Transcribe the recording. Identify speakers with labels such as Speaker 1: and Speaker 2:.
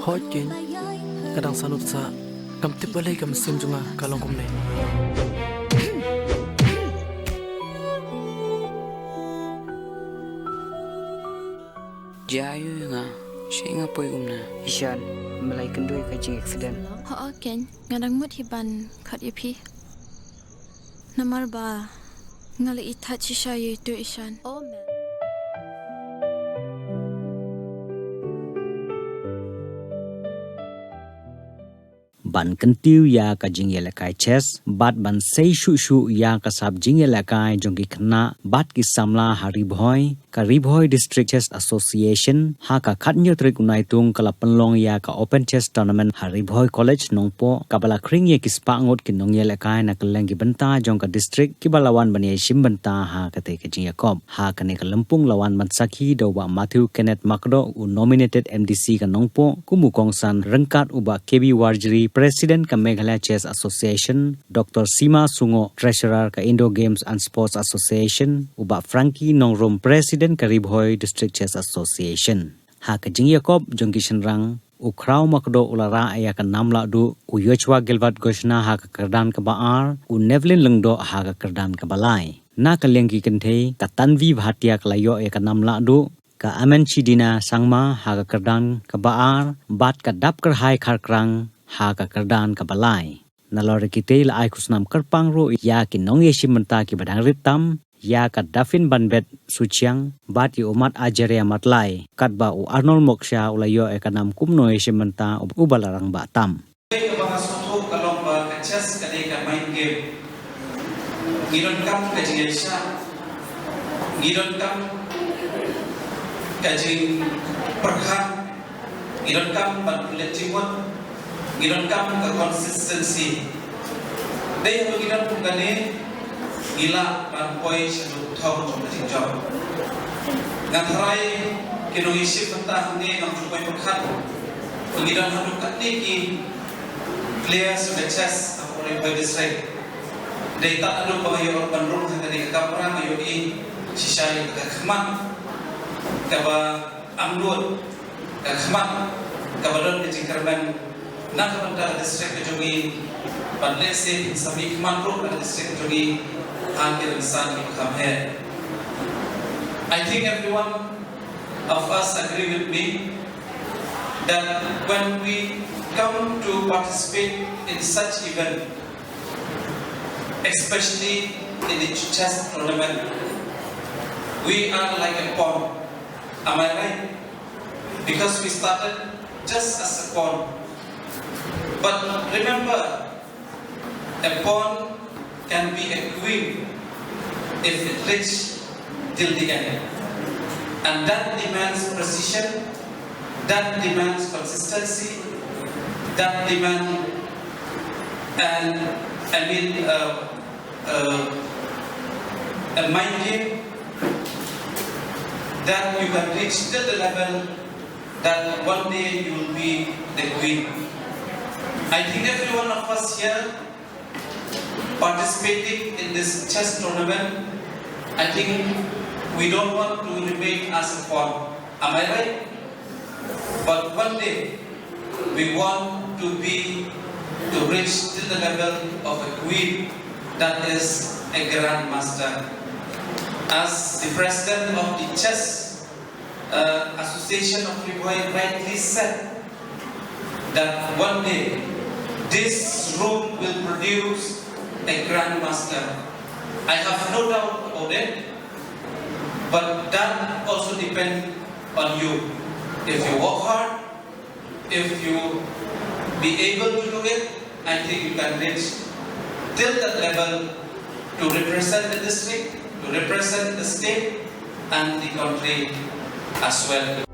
Speaker 1: Hokin kadang salut sa kam tipalay kam sim junga kalong kumne.
Speaker 2: Jayu nga, siya nga po yung na.
Speaker 3: Isyan, malay kandoy kajing accident.
Speaker 4: Ken, ngadang mut hiban kat ipi. Namar ba ngali ithat siya itu isyan. Oh man.
Speaker 5: Ban kentiu ya ka jing yelakai ches bat ban sei shu shu ya ka sab jing yelakai jongki khna bat ki samla hari Bhoi ka Bhoi district chess association ha ka khatnyo trik unai tung kala penlong ya ka open chess tournament hari Bhoi college nongpo kabala kring ye ki spa ngot ki nong yelakai na keleng ki benta jong ka district ki balawan ban ye sim benta ha ka te ka jing yakob ha ka ne ka lempung lawan man sakhi do ba Matthew Kenneth Makdoh u nominated MDC ka nongpo kumu kongsan rengkat uba KB Warjri President ka Meghalaya Chess Association, Dr. Sima Sungo, Treasurer ka Indo Games and Sports Association, uba Frankie Nongrom, President ka Bhoi District Chess Association. Ha ka jing Yakob jongki shenrang u Khraw Makdoh ulara iaka lahduh u Yochwa Gilbert Goshna ha ka kerdan ka baar u Nevlin Lengdo ha ka kerdan ka balai. Na ka lengki kenthe ka Tanvi Bhatia ka layo iaka lahduh ka Amen Chidina Sangma ha ka kerdan ka baar bat ka dap kerhai kharkrang ha ka kerdan ka balai nalore kite la ai kusnam kerpang ro ya ki nong yeshi menta ki badang ritam ya ka dafin banbet suchiang bat yu umat ajaria matlai kat ba u Arnold Moksha ulayo ekanam kumno yeshi menta u balarang ba tam
Speaker 6: mga suto kalong ba ka chess ka ka mind game ngiron kam ka jing siya ngiron kam ka jing perkham ngiron kam ban kulit jimot giron kam ka consistency dai ho giron kum gane gila ban poi shadu thau chom jing job ngatharai kinong isip ta ne nang chupoi pakhat giron hadu katni ki players of chess apore by this right dai ta adu ba yo ban rum ha gane ka pra yo i shisai ka khman ka ba amdut ka khman ka badon jing karban na kapanta district jogi badle se sami manro district jogi aanke insan ki kam hai. I think everyone of us agree with me that when we come to participate in such event, especially in the chess tournament, we are like a pawn. Am I right? Because we started just as a pawn. But remember, a pawn can be a queen if it reaches till the end. And that demands precision, that demands consistency, that demands a mind game that you can reach till the level that one day you will be the queen. I think every one of us here participating in this chess tournament, I think we don't want to remain as a pawn. Am I right? But one day we want to reach to the level of a queen, that is a grandmaster. As the president of the chess association of Bhoi rightly said, that one day this room will produce a grandmaster. I have no doubt about it, but that also depends on you. If you work hard, if you be able to do it, I think you can reach till that level to represent the district, to represent the state and the country as well.